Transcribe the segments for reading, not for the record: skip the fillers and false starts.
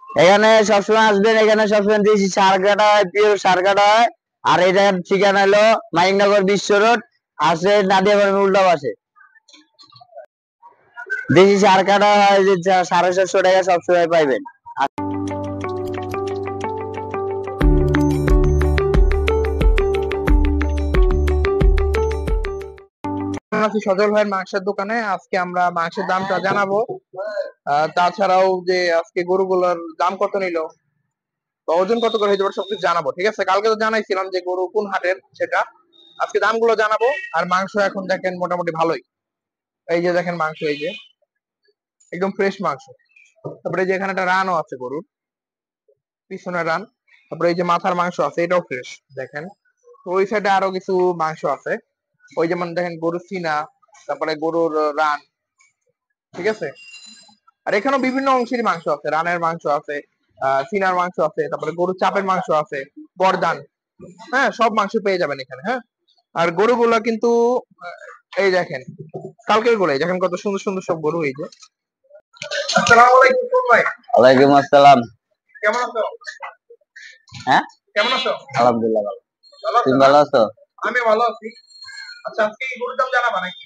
এখানে সবসময় আসবেন, এখানে সবসময় দেশি সার কাটা হয়, পিওর সার কাটা হয়। আর এটার ঠিকানা হলো মানিকনগর বিশ্ব রোড, আছে নাদিয়া ফার্মের উল্টা পাশে। দেশি সার কাটা হয় যে 750 টাকা সবসময় পাইবেন। আছি সজল ভাইয়ের মাংসের দোকানে। আজকে আমরা মাংসের দামটা জানাবো, তাছাড়াও যে আজকে গরুগুলোর দাম কত নিল, ওজন কত করে হইতে পারে সবকিছু জানাবো। ঠিক আছে, কালকে তো জানাইছিলাম যে গরু কোন হাটের সেটা। আজকে দামগুলো জানাবো। আর মাংস এখন দেখেন মোটামুটি ভালোই। এই যে দেখেন মাংস, এই যে একদম ফ্রেশ মাংস। তারপরে এই যে এখানে একটা রানও আছে গরুর, পিছনে রান। তারপরে এই যে মাথার মাংস আছে, এটাও ফ্রেশ দেখেন। তো ওই সাইডে আরো কিছু মাংস আছে, ওই যেমন দেখেন গরুর সিনা, তারপরে গরুর রান। ঠিক আছে, আর এখানেও বিভিন্ন অংশেরই মাংস আছে, রানের মাংস আছে, সিনার মাংস আছে, তারপরে গরুর চাপের মাংস আছে, বরদান। হ্যাঁ, সব মাংস পেয়ে যাবেন এখানে। হ্যাঁ, আর গরুগুলা কিন্তু এই দেখেন কালকের গরু, এই দেখেন কত সুন্দর সুন্দর সব গরু। এই যে আসসালামু আলাইকুম কোন ভাই। ওয়ালাইকুম আসসালাম। কেমন আছো? হ্যাঁ, কেমন আছো? আলহামদুলিল্লাহ ভালো। ভালো আছো তুমি না? ভালো আছো? আমি ভালো আছি। আচ্ছা, আজকে এই গরুর দাম জানাবা নাকি?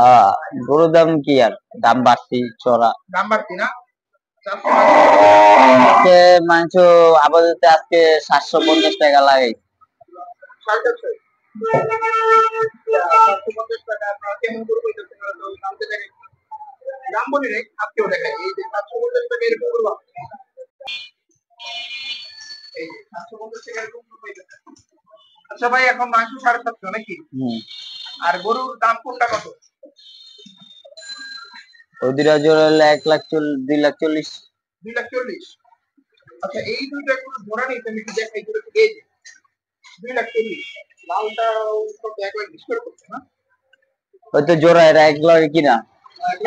আহ গরুর দাম কি আর, দাম বাড়তি চড়া। দাম বাড়তি না? আচ্ছা, আজকে মাংস আপাতত আজকে 750 টাকা লাগাই। সাড়ে চারশো। 750 টাকা আপনারা কেমন গরু পাইতেছেন? দামটা দেখেন, দাম বলি নাই, আজকেও দেখাই। এই যে 750 টাকা এরকম গরু আছে। এই যে 750 টাকা এরকম গরু পাইতেছেন। আচ্ছা ভাই, এখন মাংস 750 নাকি? আর গরুর দাম কোনটা কত? ওই দুটা জোড়া হলে 1,40,000 2,40,000। 2,40,000। আচ্ছা, এই দুইটা গরু জোড়া নেই, তুমি কি দেখাই করে এই যে 2,40,000। লালটা কত, 1,20,000 করে করছে না? ওই তো জোড়া, এটা 1 লাখ কিনা,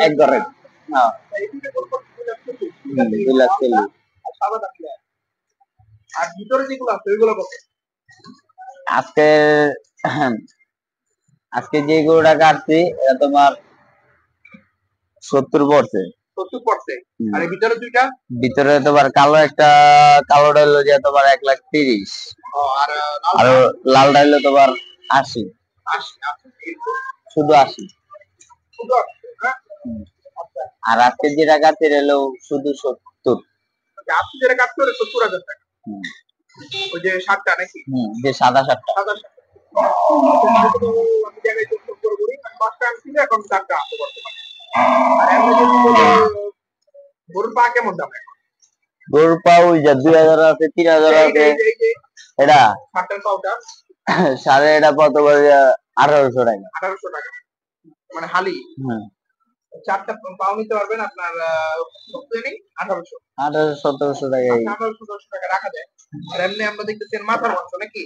এক ঘরে। হ্যাঁ, এই দুইটা গরু কত? 2,40,000। ঠিক আছে, এই 2,40,000। লালটা আর সাদাটা কি? আর ভিতরে যেগুলো আছে ওইগুলো কত? আজকে আজকে যে গরুটা কাটছি এটা তোমার 70 পড়ছে। 70 পড়ছে। আর এই ভিতরে দুইটা? ভিতরে তোমার কালো একটা, কালোটা হলো যে তোমার 1,30,000। আর আর লালটা হলো তোমার 80। 80। শুধু 80। শুধু 80, হ্যাঁ? আচ্ছা, আর আজকে যেটা কাটছে এটা হলো শুধু 70। আচ্ছা, 80 যেটা কাটতে হলে 70,000 টাকা। ওই যে শার্টটা নাকি? যে সাদা শার্টটা। সাদা শার্ট। তো আমি জায়গায় যোগ করে করি, আমি 5টা আনছি, এখন 4টা আছে বর্তমানে। আর এমনি যদি বলি, গরুর পা কেমন দাম এখন? গরুর পাউ যা 2,000 আছে, 3,000 এই যে আছে। এই যে এই যে এটা শার্টের পাউটা সাড়ে, এটা কত করে, 1,800 টাকা। 1800 টাকা, মানে হালি। হম, 4টা পাও নিতে পারবেন আপনার, কত জানি 1800। 1,800 1700 টাকা। 1800 টাকা রাখা যায়। আর এমনি আমরা দেখতেছেন মাথার মাংস নাকি,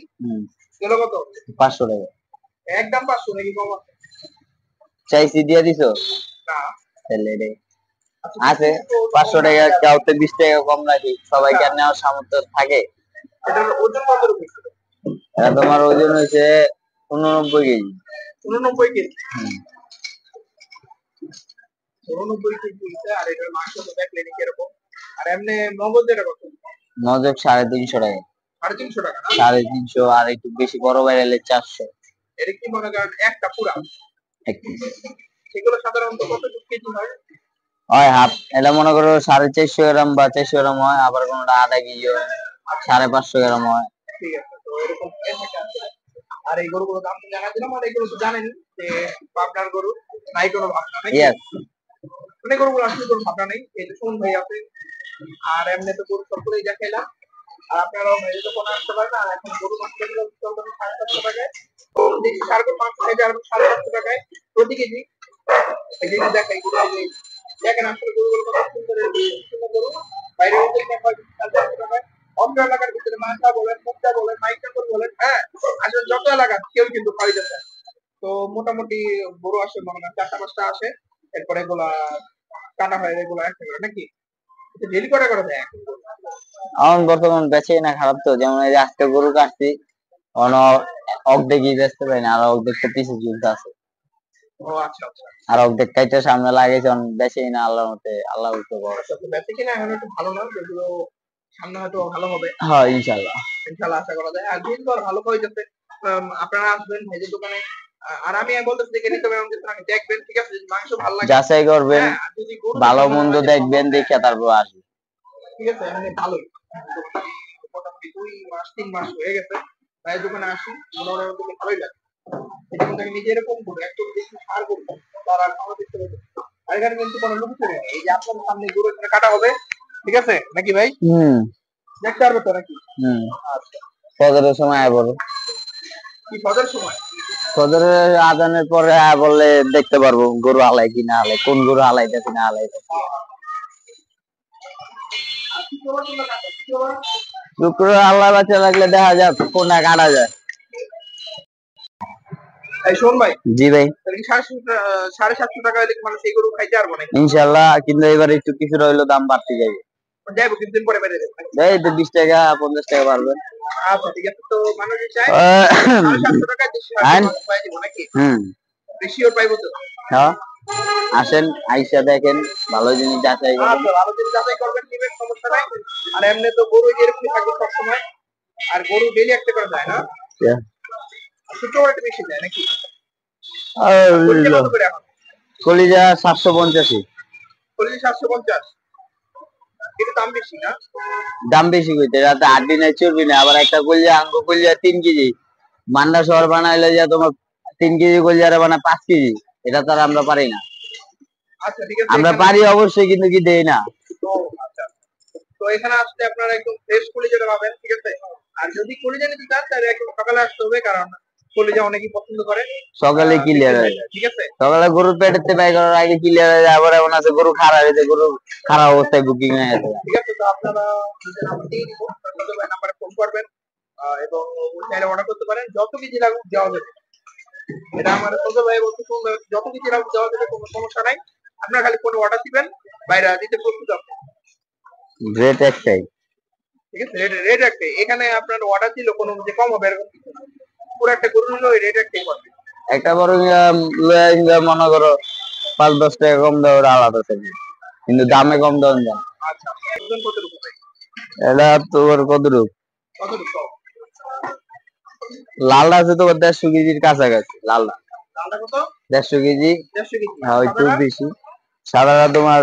কিলো কত? 500 টাকা। একদম 500 নাকি কম আছে? চাইছি দিয়ে দিছো? না। তাহলে এটাই আচ্ছা, আছে। তো 500 টাকা কাউতে 20 টাকা কম নাকি, সবাই আচ্ছা, কেন নেওয়ার সামর্থ্য থাকে। এটার ওজন কত রকম? এটা তোমার ওজন হয়েছে 89 কেজি। 89 কেজি। 89 কেজি হইছে। আর এটার মাংস তো দেখলেন কিরকম। আর এমনি মগজ এটা কত? মজক 350 টাকা। 350 টাকা না? 350, আর একটু বেশি বড় বাইরে 400। এটা কি মনে করেন একটা পুরা? এক কেজি সেগুলো সাধারণত কত কেজি হয়? হয় হাফ। এটা মনে করো 450 গ্রাম বা 400 গ্রাম হয়, আবার কোনটা আধা কেজি হয়, 550 গ্রাম হয়। ঠিক আছে, তো এরকম হয়ে থাকে আসলে। আর এই গরুগুলো দাম তো জানা দিলাম। আর এগুলো তো জানেন যে পাবনার গরু, নাই কোনো ভাবনা নাকি? ইয়েস। মানে গরুগুলো আসলে কোনো ভাবনা নেই, এই যে সুমন ভাই আছে। আর এমনি তো গরু সবগুলোই দেখাইলাম। আর আপনারাও মেরে তো কোনো আসতে পারেন। আর এখন গরু মাংস গুলো চলবে 750 টাকায়। তো দেখি সার গরু মাংস খাইতে আর 750 টাকায় প্রতি কেজি। এই যে দেখাই গরু, এই যে দেখেন আসলে গরুগুলো কত সুন্দর, সুন্দর গরু। বাইরে হচ্ছে 750 টাকায়। অন্য এলাকার ভিতরে মাথা বলেন, মুখটা বলেন, মাইকা বলেন, হ্যাঁ, আসলে যত এলাকা কেউ কিন্তু খাওয়াইতে চায়। তো মোটামুটি গরু আসে মনে হয় 4টা 5টা আসে। এরপরে এগুলা কাটা হয়, এগুলো একটা করে নাকি ডেলি কটা করে দেয় এখন? এখন বর্তমান বেচে না খারাপ তো, যেমন এই যে আজকে গরু কাটছি, অন অর্ধেকই বেচতে পারি না, আর অর্ধেকটা পিছে ঝুলতে আছে। ও আচ্ছা আচ্ছা। আর অর্ধেক কাইটা সামনে লাগাইছে, বেশি না, আল্লাহর মতে, আল্লাহ তো বড়। আচ্ছা, তো বেঁচে কিনা এখন একটু ভালো না, যেগুলো সামনে হয়তো ভালো হবে। হ্যাঁ ইনশাল্লাহ। ইনশাআল্লাহ আশা করা যায়। আর যেহেতু আর ভালো হয়ে যাচ্ছে, আপনারা আসবেন ভাইদের দোকানে। আর আমি বলতেছি দেখে নিতে হবে, আমাদের দোকানে দেখবেন, ঠিক আছে? যদি মাংস ভালো লাগে যাচাই করবেন, হ্যাঁ, আর যদি গরু ভালো দেখে মনে মন্দ হয় যে দেখবেন, ভালো, দেখে তারপর আসবেন। ঠিক আছে? মানে ভালোই মোটামুটি 2 মাস 3 মাস হয়ে গেছে ভাইয়ের দোকানে আসি, মোটামুটি ভালোই লাগে। এটা কিন্তু আমি নিজে এরকম করি, একদম বেশি সার করি তার আর খাওয়া দেখতে পাবো। আর এখানে কিন্তু কোনো লুকোচুরি নেই, এই যে আপনার সামনে গরু এখানে কাটা হবে, ঠিক আছে নাকি ভাই? দেখতে পারবে তো নাকি? আচ্ছা, ফজরের সময় আয় বলো। কি ফজর সময়? ফজরের আজানের পরে আয় বললে দেখতে পারবো গরু হালাই কি না হালাই, কোন গরু হালাইতেছে না হালাইতেছে। শুক্র আল্লাহ বাচ্চা লাগলে দেখা যায় কোনটা কাটা যায়। এই শোন ভাই, জি ভাই। তাহলে কি 750 টাকা হলে কি মানুষ এই গরু খাইতে পারবো নাকি? ইনশাল্লাহ, কিন্তু এবার একটু কিছুটা হইলো দাম বাড়তে যাবে। যাইবো কিছুদিন পরে বেড়ে যাবে নাকি? এই তো 20 টাকা 50 টাকা বাড়বে। আচ্ছা ঠিক আছে, তো মানুষ যদি চায় 750 টাকায় দেশি মানুষ পাই দিব নাকি? বেশি ওর পাইবো তো? হ্যাঁ, আসেন আইসা দেখেন, ভালো জিনিস যাচাই করেন। আচ্ছা, ভালো জিনিস যাচাই করবেন, নিবেন, সমস্যা নাই। আর এমনি তো গরু এরকমই থাকবে সবসময়, আর গরু ডেলি একটা করে যায় না, শুক্রবার একটা বেশি যায় নাকি? কলিজা কত করে এখন? কলিজা 750। কলিজা 750, এটা দাম বেশি না? দাম বেশি কইতে, রাতে 8 দিন চর্বি না, আবার একটা কলিজা আঙ্গো কলিজা 3 কেজি, মান্ডা শহর বানাইলে যা তোমার 3 কেজি কলিজারে বানা 5 কেজি, এটা তো আর আমরা পারি না। আচ্ছা ঠিক আছে, আমরা পারি অবশ্যই, কিন্তু কি দেই না। ও আচ্ছা, তো এখানে আসলে আপনারা একদম ফ্রেশ কলিজাটা পাবেন, ঠিক আছে? আর যদি কলিজা নিতে চান তাহলে একদম সকালে আসতে হবে, কারণ কলিজা অনেকেই পছন্দ করে। সকালে ক্লিয়ার হয়ে যায়, ঠিক আছে? সকালে গরুর পেটেতে বাই করার আগে ক্লিয়ার হয়ে যায়। আবার এমন আছে গরু খারাপ হয়েছে, গরু খারাপ অবস্থায় বুকিং হয়ে গেছে। ঠিক আছে, তো আপনারা নিজের নাম্বার দিয়ে দিব, নাম্বারে ফোন করবেন, এবং চাইলে অর্ডার করতে পারেন, যত কিছু লাগুক দেওয়া যাবে। এটা আমার ছোট ভাই বলতে, যত কিছু লাগুক দেওয়া যাবে, কোনো সমস্যা নাই। আপনারা খালি ফোনে অর্ডার দিবেন, বাইরে দিতে প্রস্তুত আছে। রেট একটাই, ঠিক আছে? রেট একটাই, এখানে আপনার অর্ডার দিলে কোনো যে কম হবে এরকম কিছু না। পুরো একটা গরু নিলে ওই রেট একটাই পাবে। একটা বড় মনে করো 5-10 টাকা কম দেওয়ার আলাদা থাকে, কিন্তু দামে কম দেওয়া যায়। আচ্ছা, ওজন কতটুকু ভাই? এটা তোমার কতটুকু? কতটুকু? লালটা আছে তোমার 150 কেজির কাছাকাছি। লালটা লালটা কত? 150 কেজি। 150 কেজি। হ্যাঁ একটু বেশি। সাদাটা তোমার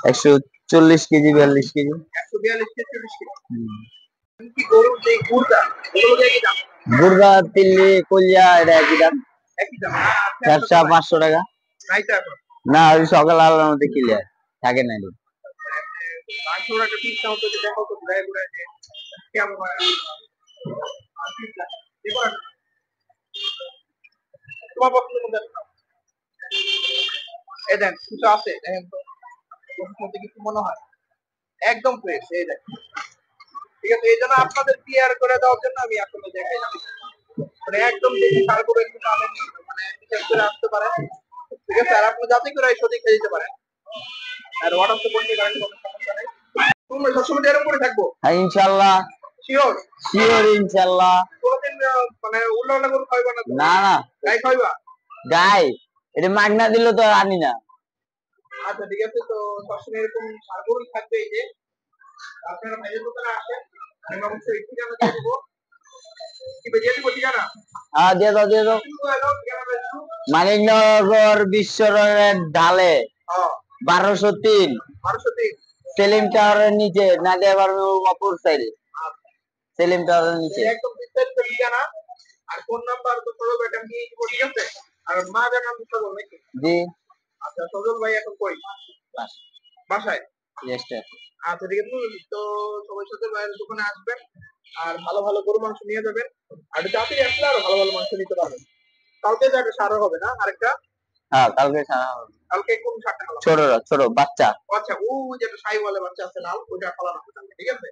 140 কেজি 42 কেজি। 142 KG 40 KG. কি গরুর যে গুড়টা, ওগুলো দিয়ে কি দাম? গুড়া তিল্লি কলিয়া এটা একই দাম, একই দাম? 400-500 টাকা। রাইতে এখন না ওই সকাল আলার মধ্যে ক্লিয়ার থাকে না। মাংসর একটা পিস নাও তো, দেখো তো ঘুরায় ঘুরায় যে কেমন হয়। তোমার পছন্দের মধ্যে একটা নাও। এই দেন কিছু আছে, দেখেন তো ওর মধ্যে কিছু মনে হয় একদম ফ্রেশ, এই দেখ। ঠিক আছে, এই জন্য আপনাদের ক্লিয়ার করে দেওয়ার জন্য আমি আপনাদের দেখাইলাম, মানে একদম দেখি সার করে একটু আনেন, মানে বিচার করে আসতে পারেন, ঠিক আছে? আর আপনি যাতে করে সঠিক খেয়ে দিতে পারেন, আর অর্ডার তো করতে পারেন, কোনো সমস্যা নেই। তুমি সবসময় এরকম করে থাকবো? হ্যাঁ ইনশাল্লাহ, শিওর? শিওর ইনশাল্লাহ। কোনদিন মানে উল্টা করে খাইবা না তো? না না, গাই খাইবা? গাই এটা মাগনা দিলে তো আনি না। আচ্ছা ঠিক আছে, তো সবসময় এরকম সারগরুই থাকবে। এই যে আপনারা ভাইয়ের দোকানে আসেন, আমি অবশ্যই ঠিকানা দিয়ে দেবো। কি দিয়ে দেবো ঠিকানা? হ্যাঁ দিয়ে দাও দিয়ে দাও। মানিকনগর বিশ্ব রোডের ঢালে 1203, 1203 সেলিম টাওয়ারের নিচে, নাদিয়া অপর সাইডে, সেলিম টাওয়ারের নিচে। একদম বিস্তারিত ঠিকানা আর ফোন নাম্বার তো সরল ভাই আমি দিয়ে দিব, ঠিক আছে? আর মা জানান তো সরল নাকি? জি। আচ্ছা, সরল ভাই এখন কই? বাসায়। আচ্ছা ঠিক আছে, তো সবাই সাথে ভাইয়ের দোকানে আসবেন, আর ভালো ভালো গরু মাংস নিয়ে যাবেন, আর তাড়াতাড়ি আসলে আরো ভালো ভালো মাংস নিতে পারবেন। কালকে যাবে সারা হবে না আরেকটা? হ্যাঁ কালকে সারা হবে। কালকে কোন সারটা খাওয়া? ছোট বাচ্চা। আচ্ছা, ও যেটা সাইওয়ালের বাচ্চা আছে লাল, ওটা খাওয়ানো হবে, ঠিক আছে?